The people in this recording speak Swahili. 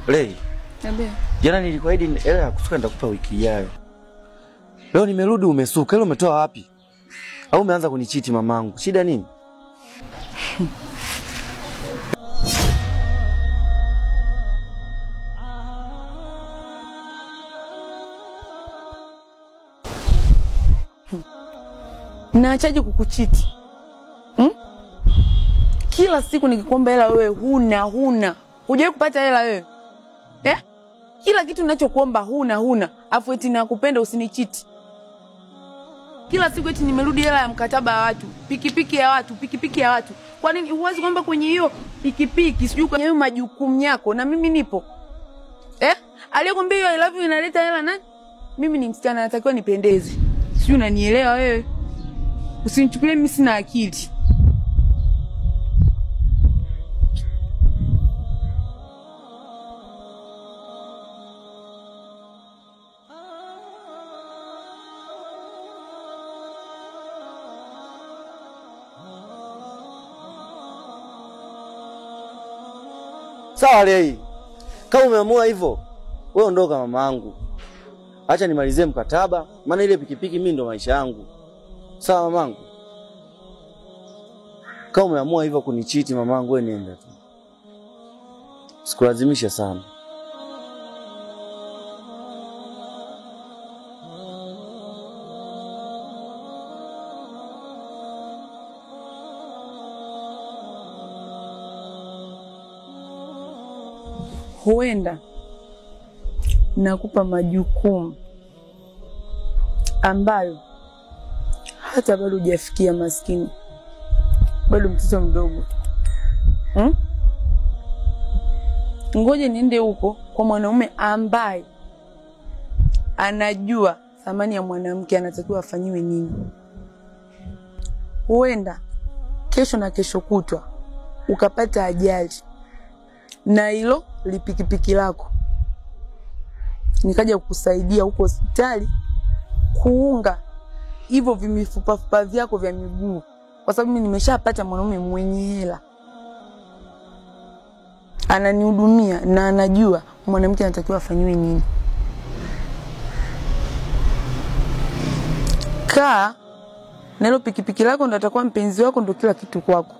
Lei. Niambie. Jana nilikuahidi hela ya kusuka nitakupa wiki ijayo. Leo nimerudi umesuka. Leo umetoa wapi? Au umeanza kunichiti mamangu? Shida nini? Naachaje kukuchiti? Kila siku nikikuomba hela wewe huna. Hujawahi kupata hela wewe? Kila kitu ninachokuomba huna. Afu eti nakupenda usinichiti. Kila siku eti nimerudi hela ya mkataba wa watu, pikipiki ya watu. Kwa nini huwezi kuomba kwenye hiyo pikipiki, sijui kwenye hiyo majukumu yako na mimi nipo? Aliyekwambia hiyo I love you inaleta hela nani? Mimi ni msichana natakiwa nipendeze. Sijui unanielewa wewe? Usinichukulie mimi sina akili. Sawa Lei. Kama umeamua hivyo, wewe ondoka mamangu. Acha nimalizie mkataba, maana ile pikipiki mimi ndo maisha yangu. Sawa mamangu. Kama umeamua hivyo kunichiti mamangu, wewe nenda tu. Sikulazimisha sana. Huenda nakupa majukumu ambayo hata bado hujafikia maskini. Bado mtoto mdogo. Ngoje niende huko kwa mwanaume ambaye anajua thamani ya mwanamke, anatakiwa afanyiwe nini. Huenda kesho na kesho kutwa ukapata ajali na hilo lipikipiki lako, nikaja kukusaidia huko hospitali kuunga hivyo vimifupa vyako vya miguu, kwa sababu mimi nimeshapata mwanaume mwenye hela, ananihudumia na anajua mwanamke anatakiwa afanywe nini. Kaa na hilo pikipiki lako, ndo atakuwa mpenzi wako, ndo kila kitu kwako.